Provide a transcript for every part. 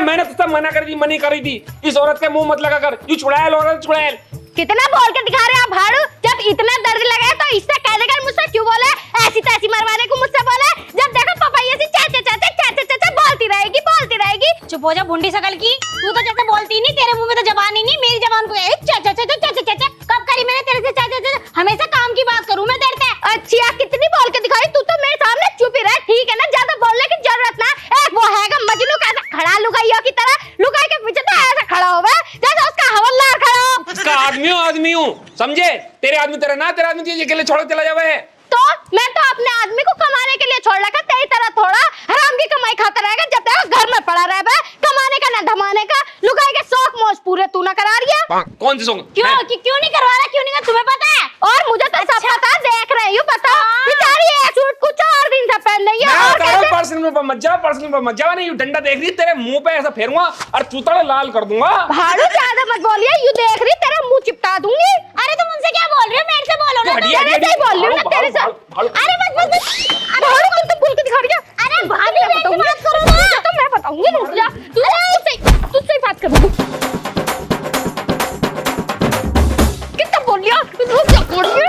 मैंने तुझसे मना कर दी, मनी करी थी इस औरत के मुंह मत लगा कर। यू चुड़ैल औरत चुड़ैल। कितना बोल के दिखा रहे आप भाड़ू? जब इतना दर्द लगा है तो इससे कह देकर मुझसे क्यों बोले? ऐसी तैसी मरवाने को मुझसे बोले? जब देखो पपाइया सी चाचा चाचा चाचा चाचा बोलती रहेगी। चुप हो जा भुंडी शकल की। तू तो जैसे बोलती नहीं, तेरे मुंह में तो जबान ही नहीं, मेरी जबान को चाचा चाचा चाचा चाचा। कब करी मैंने तेरे से चाचा चाचा? हमेशा काम की बात करूं मैं तेरे से। अच्छा कितनी बोल के दिखाई? तू तो मेरे सामने चुप ही रह, ठीक है ना? ज्यादा बोलने की जरूरत ना। एक वो हैगा मजनू कैसा खड़ा लुगाइयों की तरह, लुगाई के पीछे तो ऐसा खड़ा होवे जैसे उसका हवलदार खड़ा हो। उसका आदमी हूँ समझे? तेरे आदमी तेरा ना, तेरा आदमी अकेले छोड़ के चला जावे है। तो मैं तो अपने आदमी को कमाने के लिए छोड़ रखा, तेरी तरह थोड़ा हराम की कमाई खाता रहेगा जब तक घर में पड़ा रहे। कमाने का ना धमाने का, लुगाई के शौक मौज पूरे तू ना करा रही है। कौन सी सॉन्ग? क्यों नहीं करवा रहा? क्यों नहीं? तुम्हें पता है? और मुझे तो सब पता, देख रही हूँ। बताओ बेचारी एक सूट कुछ और दिन से पहन रही है और कैसे? पर्सनल पर मत जा नहीं। यू डंडा देख रही तेरे मुंह पे ऐसा फेरूंगा और चूतड़ा लाल कर दूंगा। भाड़ू ज्यादा मत बोलिए, यू देख रही तेरा मुंह चिपटा दूंगी। अरे तुम उनसे क्या बोल रहे हो? मेरे से बोलो ना। तेरे से ही बोल रही हूँ ना, तेरे से। अरे बस भाड़ू तुम तो बोल के दिखा रही है। अरे भाभी मेरी बात करो ना। तो मैं बताऊंगी, रुक जा। तुझसे ही बात करूंगी। कितना बोल लिया? रुक जा बोलिए।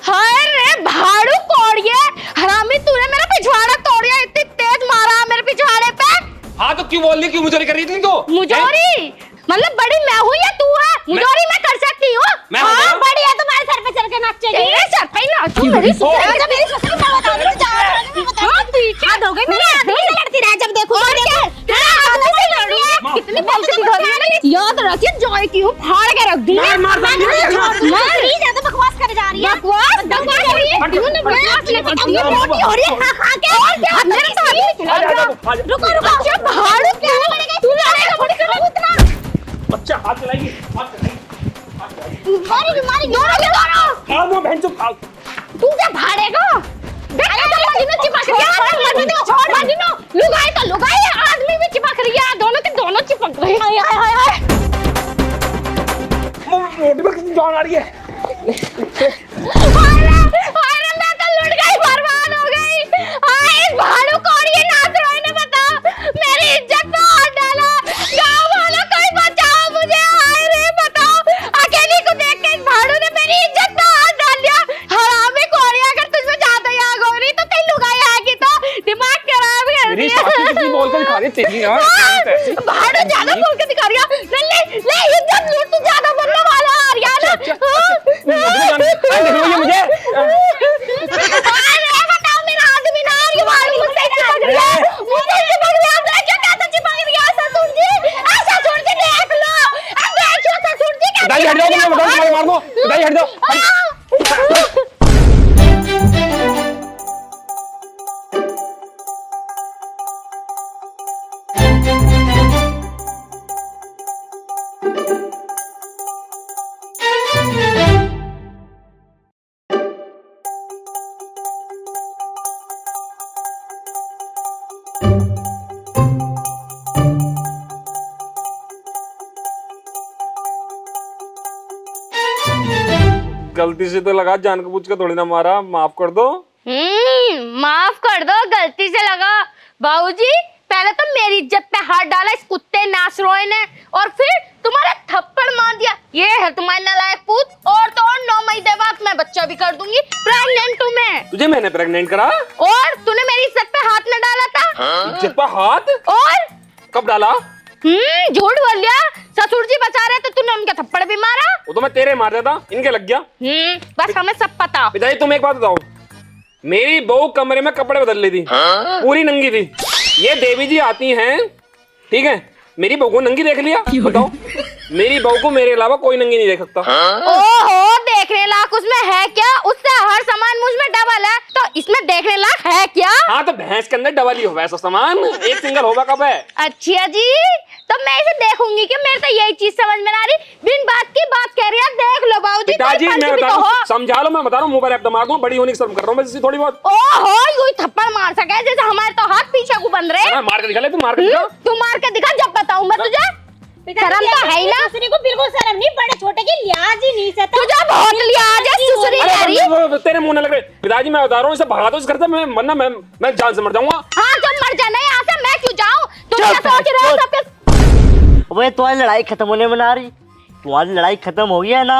हाय रे भाड़ू कौड़िए, हरामी तूने मेरा पिछवाड़ा तोड़िया, इतनी तेज मारा मेरे पिछवाड़े पे। हाँ तो क्यों बोल रही? क्यों मुझोरी कर रही थी तो? मुझोरी मतलब बड़ी मैं हूँ या तू है? मुझोरी मैं कर सकती हूँ। हाँ बड़ी है, तुम्हारे सर पे चढ़ के नाचेगी। तेरे सर पे ही नाचूं? मेरी ससुर मेरी ससुर को बता दो। हाँ ठीक है। हाथ हो गई, मेरे आदमी से लड़ती रह जब देखो। और क्या? कितनी बोल के दिखा रही है ना? याद रखिए जॉय की हूँ, फाड़ के रख दूंगी। ज्यादा बकवास करे जा रही है। बकवास हो रही है। मोटी हो रही है खा खा के। और क्या? मेरे तो हाथ में खिला दिया। रुको अच्छा भाड़ू क्या तू लड़ेगा बड़ी कर उतना। बच्चा हाथ चलाएगी, मारी दोनों के दोनों। फाड़ दो बहन चुप फाड़। तू क्या भाड़ेगा? देखा तो मजनू चिपक रही है। छोड़ मजनू, लुगाई तो लुगाई है, आदमी भी चिपक रही है। दोनों के दोनों चिपक रहे हैं। हाय मोटी पर कितनी जान आ रही है। अरे मैं तो लुट गई, बर्बाद हो गई। हाय इस भाड़ू कौड़िए नाचरों ने बताओ मेरी इज्जत पे हाथ डाला। गाँव वालों कोई बचाओ मुझे। हाय रे बताओ, अकेली को देख के इस भाड़ू ने मेरी इज्जत पे हाथ डाल दिया। हरामी कौड़िया, अगर तुझमें ज्यादा ही आग हो रही तो कहीं लुगाई आएगी तो दिमाग खराब कर मेरी दिया। साथी कितनी बोल कर दिखा रही तेरी यार। भाड़ू ज्यादा बोल के दिखा रही है। ले इज्जत लूट, तू ज्यादा बोलने वाला है यार। मुझे बताओ मेरा आदमी ना ये भाड़ू मुझसे चिपक रही है। मुझसे चिपक रही है। आप देखिए कैसे चिपक रही है ससुर जी। ससुर जी देख लो, अब देखियो ससुर जी कैसे। दाई हट जाओ, मैं बताऊं तुम्हारे मार दो। दाई हट जाओ। गलती से तो लगा, जानबूझ के थोड़ी ना मारा, माफ कर दो। माफ कर दो, गलती से लगा। बाबूजी पहले तो मेरी इज्जत पे हाथ डाला इस कुत्ते नासरोए ने, और फिर तुम्हारा थप्पड़ मार दिया। ये है तुम्हारे नालायक पूत। और तो और 9 महीने बाद मैं बच्चा भी कर दूंगी। प्रेग्नेंट हूँ मैं। तुझे मैंने प्रेग्नेंट करा? और तूने मेरी इज्जत पे हाथ न डाला था। इज्जत पे हाथ? और कब डाला? झूठ बोल दिया। ससुर जी बचा रहे तो तूने उनका थप्पड़ भी मारा। वो तो मैं तेरे मार देता, इनके लग गया। बस हमें सब पता। पिताजी तुम एक बात बताओ, मेरी बहू कमरे में कपड़े बदल ली थी, पूरी नंगी थी। ये देवी जी आती हैं, ठीक है, मेरी बहू को नंगी देख लिया। बताओ, मेरी बहू को मेरे अलावा कोई नंगी नहीं देख सकता। ओहो, देखने लायक उसमें है क्या? उससे हर सामान मुझ में डबल है, तो इसमें देखने लायक है क्या? हाँ तो भैंस के अंदर डबल ही हो वैसा सामान, एक सिंगल होगा कब है? अच्छा जी, तो मैं इसे देखूंगी कि मेरे तो यही चीज समझ में आ रही। बिन बात की बात कह रही है। देख लो बाबूजी, पिताजी मैं बता रहा हूँ, समझा लो, मैं बता रहा हूँ, मुंह पर ऐप दमा दूं, बड़ी होने की शर्म कर रहा हूँ मैं थोड़ी बहुत। ओहो, कोई थप्पड़ मार सके जैसे हमारे तो हाथ पीछे को बन रहे। मार के दिखा ले, तू मार के दिखा। तू मार के दिखा, जब बताऊं मैं तुझे। शर्म तो है ही ना। दूसरे को बिल्कुल शर्म नहीं, बड़े छोटे की लिहाज ही नहीं सहता। तुझे बहुत लिहाज है सुसरी तेरी। तेरे मुंह न लग रहे पिताजी, मैं बता रहा हूँ इसे भगा दो इस घर से, वरना मैं जान से मर जाऊंगा। हाँ तुम मर जाना यहाँ से, मैं क्यों जाऊँ? तुम क्या सोच रहे हो सबके? अबे तुम्हारी लड़ाई खत्म होने में ना रही, तुम्हारी लड़ाई खत्म हो गई है ना।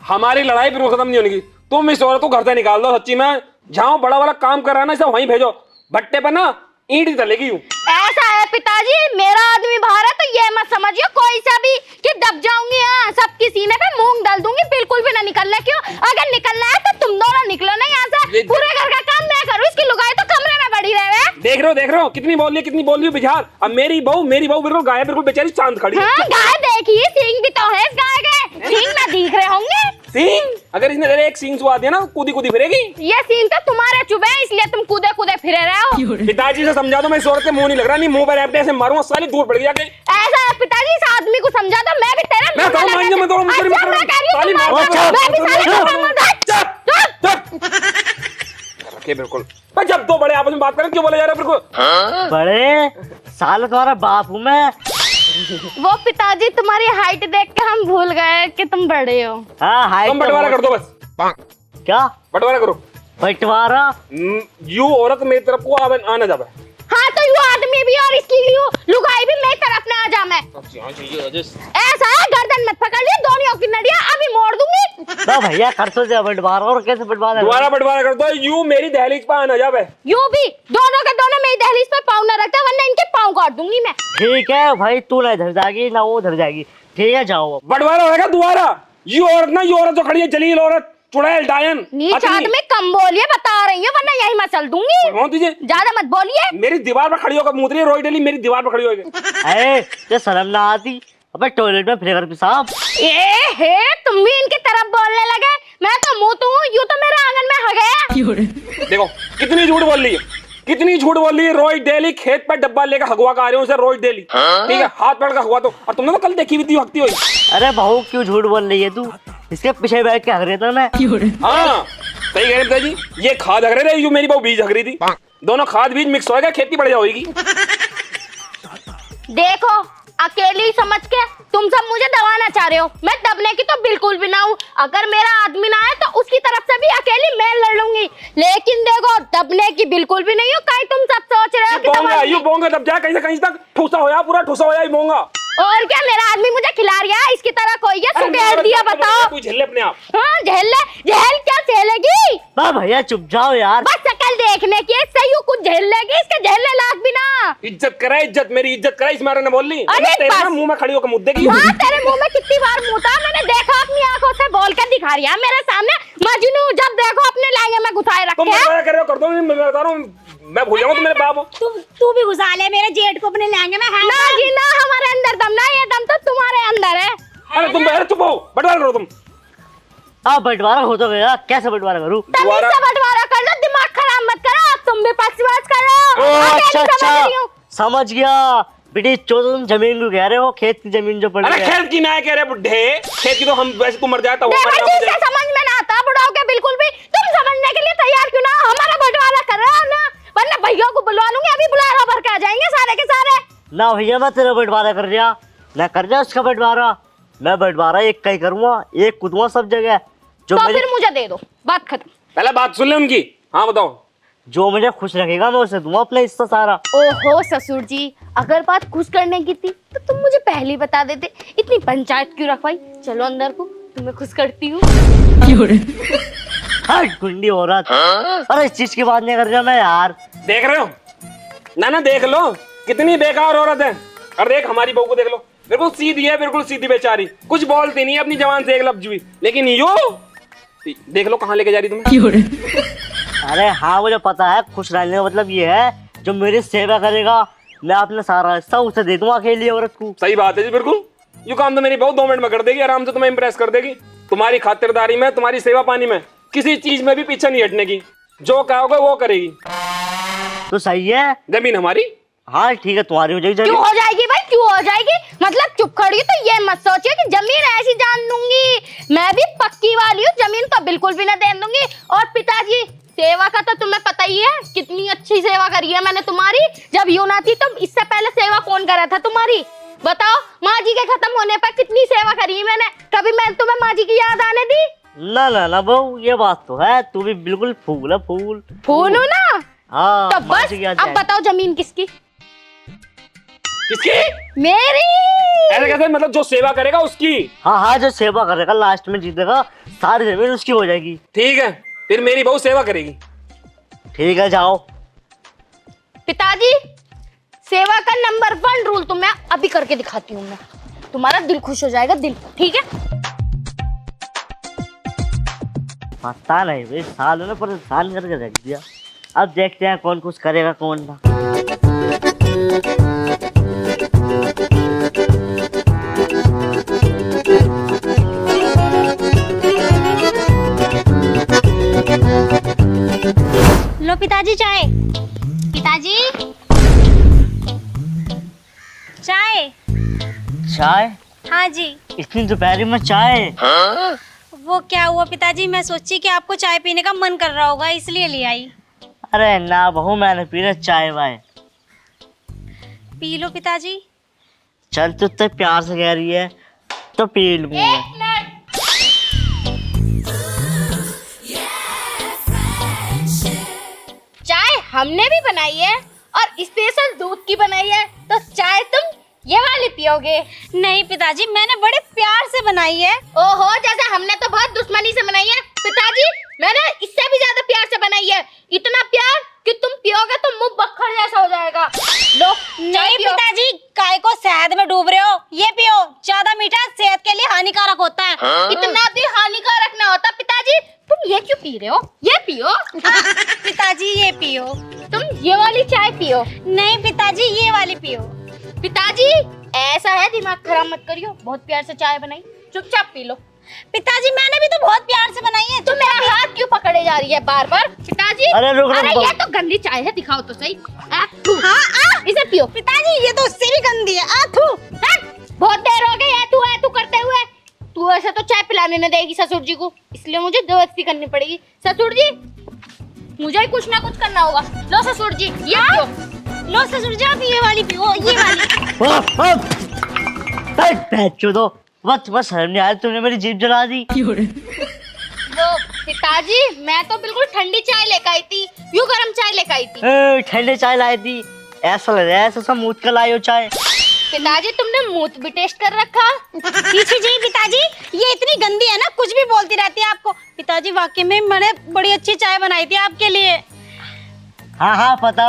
हमारी लड़ाई बिल्कुल खत्म नहीं होने की। तुम इस औरत को घर से निकाल दो। सच्ची में जहाँ बड़ा वाला काम कर रहा है ना, इसे वहीं भेजो। भट्टे पर ना ईंट ही तलेगी यूं। ऐसा है पिताजी, मेरा आदमी बाहर है तो ये मत समझिए कोई सा भी कि दब जाऊंगी। हाँ सबकी सीने पे मूंग डाल दूंगी, बिल्कुल भी ना निकलना। क्यों? अगर निकलना है तो तुम दोनों निकलो ना यहाँ से। पूरे घर का काम मैं करूँ, इसकी लुगाई तो कमरे में पड़ी रहे। देख रहे हो कितनी बोल रही हो बिहार। अब मेरी बहू बिल्कुल गाय, बिल्कुल बेचारी चांद खड़ी है। हाँ गाय देखी, सींग भी तो है इस गाय के, सींग ना दिख रहे होंगे। सींग? अगर इसने तेरे एक सींग चुआ दिया ना, कूदी कूदी फिरेगी। ये सींग तो तुम्हारे चुभे हैं, इसलिए तुम कूदे कूदे फिरे रहे हो। पिताजी से समझा दो, मैं इस औरत के मुंह नहीं लग रहा, नहीं मुंह पर ऐसे ऐसे मारूंगा साली, दूर पड़ गया के। ऐसा है पिताजी, इस आदमी को समझा दो, मैं भी तेरे मैं तो मान गया, मैं तो मुझे अच्छा, मैं कह रही हूँ साली तुम मारो, मारो, मैं भी साली को मारूंगा। चुप रखे बिल्कुल। मैं जब दो बड़े आपस में बात करें क्यों बोले जा रहे हो बिल्कुल? बड़े साल तुम्हारा बाप हूँ मैं। वो पिताजी तुम्हारी हाइट देख के हम भूल गए कि तुम बड़े हो। हाँ हाइट तुम बंटवारा कर दो बस। क्या बंटवारा करो। बंटवारा? यू औरत मेरी तरफ को आना जावे। हाँ तो यू आदमी भी और इसकी लुगाई भी मेरी तरफ ना आ जा। मैं ऐसा है, गर्दन मत पकड़ लियो, दोनों की नड़िया अभी मोड़ दूंगी। तो भैया कर तो दे बंटवारा, और कैसे बंटवारा? दोबारा बंटवारा कर दो। यू मेरी दहलीज पर आना जावे। यू भी दोनों के दोनों मेरी दहलीज पे पाँव न रखते, वरना इनके पाँव काट दूंगी मैं। ठीक है भाई, तू ना इधर जाएगी ना वो उधर जाएगी। ठीक है जाओ। बंटवारा होगा दोबारा। यू औरत जो खड़ी है, जलील औरत, चुड़ैल डायन। नीच आदमी कम बोलिए, बता रही हूँ, वरना यही मैं चल दूंगी। कौन तुझे? ज्यादा मत बोलिए। मेरी दीवार पर खड़ी होकर मूत रही है, रोई डेली मेरी दीवार पर खड़ी होकर। अरे ये शर्म ना आती? अबे टॉयलेट में फिर पेशाब। ए हे, तुम भी इनकी तरफ बोलने लगे। मैं तो मुँह तो हूँ, यू तो मेरे आंगन में आ गया। देखो कितनी झूठ बोल रही है, कितनी झूठ बोल रही है। रोज डेली खेत पर डब्बा लेकर हगवा का आ रहे हो उसे, रोज डेली। ठीक है, हाथ पकड़ कर हगवा दो। और तुमने तो कल देखी भी थी हकती हुई। अरे बहू क्यों झूठ बोल रही है तू? इसके पीछे बैठ के हग रहा था मैं। हाँ सही कह रहे पिताजी, ये खाद हग रहे थे, यू मेरी बहू बीज हग रही थी। दोनों खाद बीज मिक्स होएगा, खेती बढ़ जाएगी। देखो अकेली समझ के तुम सब मुझे दबाना चाह रहे हो। मैं दबने की तो बिल्कुल भी ना हूँ। अगर मेरा आदमी ना आए तो उसकी तरफ से भी अकेली मैं लड़ लूंगी, लेकिन देखो दबने की बिल्कुल भी नहीं हूँ। कहीं तुम सब सोच रहे हो कि यू बोंगा दब जाए कहीं से कहीं तक, ठूसा होया, पूरा ठूसा होया ही बोंगा। और क्या, मेरा आदमी मुझे खिला रहा है, इसकी तरह कोई है सुकेड़ दिया। बताओ तू झेल ले अपने आप। हाँ झेल क्या झेलेगी? बा भैया चुप जाओ यार। बस शक्ल देखने की, सही कुछ झेल लेगी, इसके झेलने लायक भी ना। इज्जत करे, इज्जत मेरी इज्जत करे, इस मारे ने बोल ली। अरे तेरे ना मुंह में खड़ी होकर मुद्दे की। हाँ तेरे मुंह में कितनी बार मुंह था, मैंने देखा, अपनी आंखों से बोल के दिखा रही है मेरे सामने। मजनू जब देखो अपने लहंगे में घुसाए तुम रखे हैं। कर रहे हो कर दो, मैं बता रहा हूँ, मैं भूल जाऊंगा तुम मेरे बाप हो। तू भी घुसा ले मेरे जेठ को अपने लहंगे में। ना जी ना, हमारे अंदर दम ना, ये दम तो तुम्हारे अंदर है। अरे तुम चुप हो, बंटवारा करो तुम। अब बंटवारा हो तो गया, कैसे बंटवारा करूँ? तमीज से बंटवारा कर लो, दिमाग खराब मत करो। तुम भी पक्षपात कर रहे हो। अच्छा अकेली समझ रही अच्छा हूँ। समझ गया। बेटी जो तुम जमीन को कह रहे हो, खेत की जमीन जो पड़ी अरे है। खेत की ना कह रहे बुढ़े, खेत की तो हम वैसे तू मर जाता वो देखो जिससे समझ में ना आता बुढ़ाओ के बिल्कुल भी, तुम समझने के लिए तैयार क्यों ना? हमारा बंटवारा कर रहे हो ना, वरना भैया को बुलवा लूंगी, अभी बुलारा भर के आ जाएंगे सारे के सारे। ना भैया मैं तेरा बंटवारा कर दिया, ना कर दिया उसका बंटवारा। मैं बंटवारा एक का ही करूंगा, एक कूदूंगा सब जगह। जो तो फिर मुझे दे दो, बात खत्म। पहले बात सुन ले उनकी। हाँ बताओ। जो मुझे खुश रखेगा मैं उसे दूंगा अपना हिस्सा सारा। ओहो ससुर जी, अगर बात खुश करने की थी तो तुम मुझे पहले ही बता देते। इतनी पंचायत क्यों रखवाई? चलो अंदर को, तुम्हें खुश करती हूँ। हट गुंडी औरत। अरे इस चीज की बात नहीं कर रहा मैं यार। देख रहे हो ना देख लो कितनी बेकार औरत है। और देख हमारी बहू को देख लो, बिल्कुल सीधी है, बिल्कुल सीधी बेचारी, कुछ बोलती नहीं है अपनी जबान से एक लफ्ज भी। लेकिन यो देख लो कहाँ लेके जा रही तुम्हें। अरे हाँ मुझे पता है, खुश रहने का मतलब ये है जो मेरी सेवा करेगा मैं अपना सारा हिस्सा उसे दे दूंगा अकेली औरत को। सही बात है जी, बिल्कुल। यू काम तो मेरी बहू 2 मिनट में कर देगी, आराम से तुम्हें इम्प्रेस कर देगी। तुम्हारी खातिरदारी में, तुम्हारी सेवा पानी में, किसी चीज में भी पीछे नहीं हटने की। जो कहोगे वो करेगी। तो सही है। जमीन हमारी। हाँ ठीक है, तुम्हारी हो जाएगी। क्यों हो जाएगी भाई, क्यों हो जाएगी? मतलब चुप खड़ी तो ये मत सोचिए कि जमीन ऐसी जान दूंगी। मैं भी पक्की वाली हूँ, जमीन तो बिल्कुल भी ना दे दूंगी। और पिताजी सेवा का तो तुम्हें पता ही है, कितनी अच्छी सेवा करी है मैंने तुम्हारी। जब यूं ना थी तो इससे पहले सेवा कौन करा था तुम्हारी? बताओ, माँ जी के खत्म होने पर कितनी सेवा करी मैंने, कभी मैं तुम्हें माँ जी की याद आने दी? ना ना ना बहू, ये बात तो है, तू भी बिल्कुल फूल है, फूल। फोन हो ना? हाँ, तो माँ बस जी की याद अब जाएगी। बताओ जमीन किसकी? किसकी? मेरी। ऐसे कैसे, मतलब जो सेवा करेगा उसकी? हाँ हाँ, जो सेवा करेगा लास्ट में जीतेगा, सारी जमीन उसकी हो जाएगी। ठीक है, फिर मेरी बहू सेवा करेगी। ठीक है, जाओ। पिताजी, सेवा का नंबर 1 रूल तो मैं अभी करके दिखाती हूँ। मैं तुम्हारा दिल खुश हो जाएगा, दिल। ठीक है? पता नहीं भाई, सालों ने परेशान करके रख दिया। अब देखते हैं कौन कुछ करेगा कौन ना। लो पिताजी चाय। पिताजी चाय। चाय? हाँ जी। इतनी दोपहर में चाय? वो क्या हुआ पिताजी, मैं सोची कि आपको चाय पीने का मन कर रहा होगा इसलिए ले आई। अरे ना बहू, मैंने पीना चाय वाय। पी लो पिताजी। चल, तू तो प्यार से कह रही है तो पी लूंगा। चाय हमने भी बनाई है और स्पेशल दूध की बनाई है, तो चाय तुम ये वाली पियोगे? नहीं पिताजी, मैंने बड़े प्यार से बनाई है। ओहो, जैसे हमने तो बहुत दुश्मनी से बनाई है। पिताजी, मैंने इससे भी ज्यादा प्यार से बनाई है। इतना प्यार कि तुम पियोगे तो मुंह बखर जैसा हो जाएगा। लो, नहीं पिताजी, काय को शहद में डूब रहे हो, ये पियो। ज्यादा मीठा सेहत के लिए हानिकारक होता है। इतना भी हानिकारक ना होता। पिताजी, तुम ये क्यों पी रहे हो? ये पियो। पिताजी ये पियो। तुम ये वाली चाय पियो। नहीं पिताजी, ये वाली पियो। पिताजी, ऐसा है, दिमाग खराब मत करियो। बहुत प्यार से चाय बनाई, चुपचाप पी लो। पिताजी, मैंने भी तो बहुत प्यार से बनाई है। तुम मेरा हाथ क्यों पकड़े जा रही है बार बार? पिताजी, अरे रुक, अरे रुक। ये तो गंदी चाय है, दिखाओ तो सही। हाँ, इसे पियो। पिताजी, ये तो उससे भी गंदी है। बहुत देर हो गई है तू करते हुए। तू ऐसे तो चाय पिलाने न देगी ससुर जी को, इसलिए मुझे जबरदस्ती करनी पड़ेगी। ससुर जी, मुझे ही कुछ ना कुछ करना होगा। लो ससुर जी, ये पियो। लो ससुर जी, आप ये वाली पियो, ये वाली। चुदो, तुम्हें शर्म नहीं आया? तुमने मेरी जीभ जला दी। वो पिताजी, मैं तो बिल्कुल ठंडी चाय लेकर आई थी, यूं गर्म चाय लेकर आई थी। ठंडे चाय लाई थी? ऐसा लग रहा है ऐसा सब मूत कर लाई हो चाय। पिताजी, तुमने मुंह भी टेस्ट कर रखा? पीछे जी पिताजी, ये इतनी गंदी है ना, कुछ भी बोलती रहती है आपको। पिताजी, वाकई में मैंने बड़ी अच्छी चाय बनाई थी आपके लिए। हाँ हाँ, पता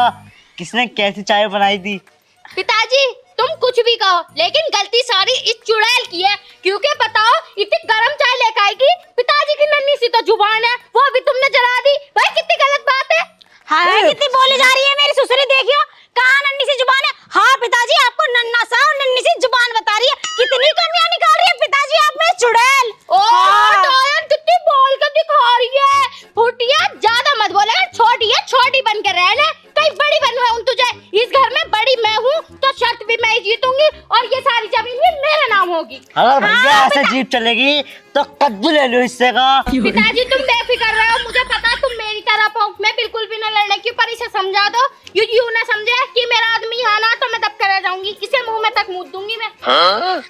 किसने कैसी चाय बनाई थी। पिताजी, तुम कुछ भी कहो, लेकिन गलती सारी इस चुड़ैल की है। क्योंकि बताओ, इतनी गर्म चाय लेकर आएगी, पिताजी की नन्ही सी तो जुबान है, वो भी तुमने जला दी। भाई, कितनी गलत बात है। हाँ, कितनी बोली जा रही है मेरी ससुरी, देखियो कहाँ नन्ही सी जुबान है। हाँ पिताजी, आपको नन्ना सा और नन्ही सी जुबान बता रही है। कितनी कमियां निकाल रही है पिताजी आप में चुड़ैल। हाँ। डायन कितनी बोल के दिखा रही है। फुटिया, ज्यादा मत बोले, छोटी है, छोटी बन के रह ले, कहीं बड़ी बनवाऊं तुझे। इस घर में बड़ी मैं हूँ, तो शर्त भी मैं ही जीतूंगी और ये सारी जमीन भी मेरे नाम होगी। अगर भैया ऐसे जीप चलेगी तो कद्दू ले लो इससे का। पिताजी, तुम बेफिक्र रहो, मुझे पता तुम मेरी तरफ हो। मैं बिल्कुल भी न लड़ने की, पर इसे समझा दो। यूं ना समझे कि मेरा आदमी यहाँ ना, तो मैं दब कर रह जाऊंगी। इसे मुंह में तक मूत दूंगी मैं।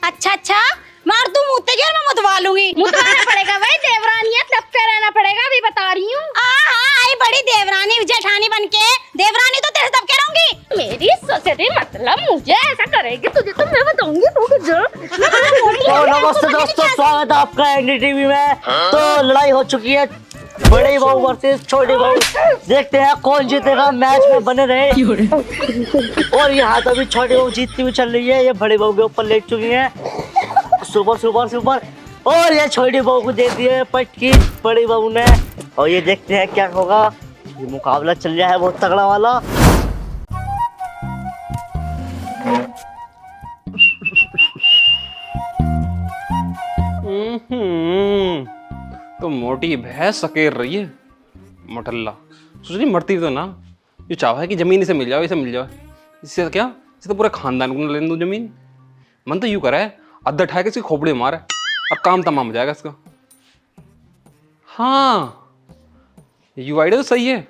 अच्छा, मार तू मुँह और मैं मुतवा लूंगी। मुतवाना पड़ेगा भाई, देवरानी है, दब कर रहना पड़ेगा, अभी बता रही हूँ। हाँ, आई बड़ी देवरानी जेठानी बनके। देवरानी तो तेरे दब के रहूंगी। मेरी ससुरी मतलब मुझे ऐसा करेगी तुझे तो मैं बताऊंगी। तो नमस्ते दोस्तों, स्वागत है आपका एनडीटीवी में। तो लड़ाई हो चुकी है, बड़ी बहू वर्सेस छोटी बहू। देखते हैं कौन जीतेगा, मैच में बने रहे। और यहाँ तो अभी छोटी बहू जीतती हुई चल रही है, ये बड़ी बहू के ऊपर लेट चुकी है। सुपर सुपर सुपर, और ये छोटी बहू को दे दिए पटकी बड़ी बहू ने। और ये देखते हैं क्या होगा। ये मुकाबला चल रहा है बहुत तगड़ा वाला। तो मोटी भैंस सकेर रही है मोटल्ला। सोच रही मरती तो ना, जो चाह है कि जमीन इसे मिल जाए, इसे मिल जाए। इससे क्या, इसे तो पूरा खानदान को लेने दो जमीन। मन तो यूं करा है, अद्धा उठा के इसकी खोपड़ी मारे और काम तमाम हो जाएगा इसका। हाँ, यू आइडिया तो सही है।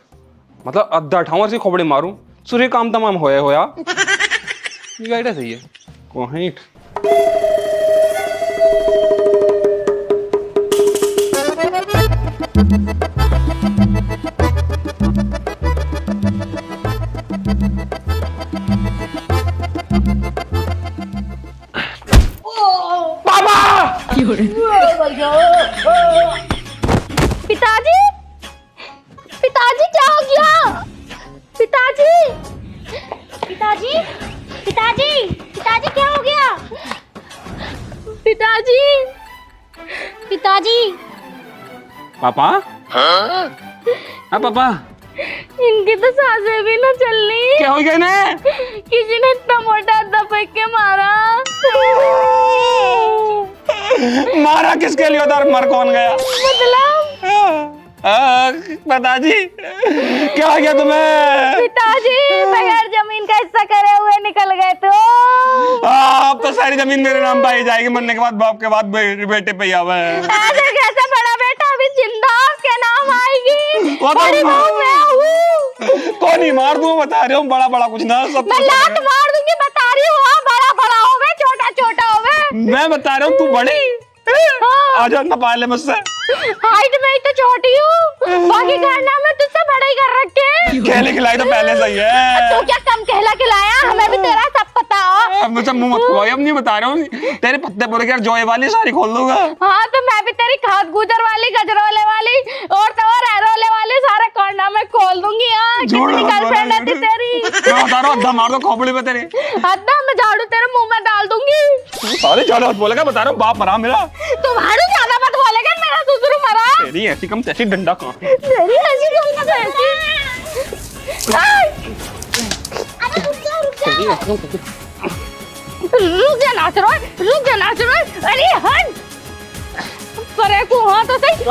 मतलब अद्धा उठाऊं और इसकी खोपड़ी मारूं, सूर्य काम तमाम होया। यू आइडिया सही है। कोहिट पिताजी पिताजी क्या हो गया पिताजी पिताजी पिताजी पिताजी क्या हो गया? पिताजी पिताजी पापा हाँ पापा इनकी तो सांसें भी ना चलनी। क्या हो गया ना? किसी ने इतना मोटा दबेक के मारा। मारा किसके लिए उधर मर कौन गया? मतलब पिताजी क्या हो गया तुम्हें? पिताजी बगैर जमीन का हिस्सा करे हुए निकल गए तो। अब तो सारी जमीन मेरे नाम पाई जाएगी, मरने के बाद बाप के बाद बेटे पे आवा है। ऐसे कैसे बड़ा बेटा अभी जिंदा उसके नाम आएगी। वो तो बड़ी बहू मैं हूँ। तो नहीं मार दूं, बता रहा हूँ, बड़ा बड़ा कुछ ना सब मैं लात मार दूंगी बता रही हूँ। बड़ा बड़ा होवे छोटा छोटा होवे। मैं बता रहा हूँ तू बड़ी हाँ। आजा ना पाले मुझसे। हाइट में ही तो छोटी हूँ, बाकी कारनामे तुझसे बड़ा ही कर रखे। खेले खिलाई तो पहले सही है। तू क्या कम कहला खिलाया? हमें भी तेरा सब पता हो। अब मुझे मुंह मत खुआओ, अब नहीं बता रहा हूँ। तेरे पत्ते पूरे क्या जॉय वाली सारी खोल दूंगा। हाँ तो मैं भी तेरी खाद गुजर वाली गजरोले वाली और तो और एरोले वाले सारे कारनामे खोल दूंगी। हाँ कितनी गर्लफ्रेंड है तेरी? मैं बता रहा हूँ, अद्धा मार दो खोपड़ी पे तेरी। अद्धा मैं झाड़ू तेरे मुंह में डाल दूंगी। अरे ज्यादा मत बोलेगा, बता रहा हूँ, बाप मरा मेरा। तुम्हारे ज्यादा मत बोलेगा, मेरा ससुर मरा। तेरी ऐसी कम तैसी डंडा कहाँ? तेरी ऐसी कम तैसी। रुक जा नाच रहा है, रुक जा नाच रहा है। अरे हट करे को हाँ तो सही।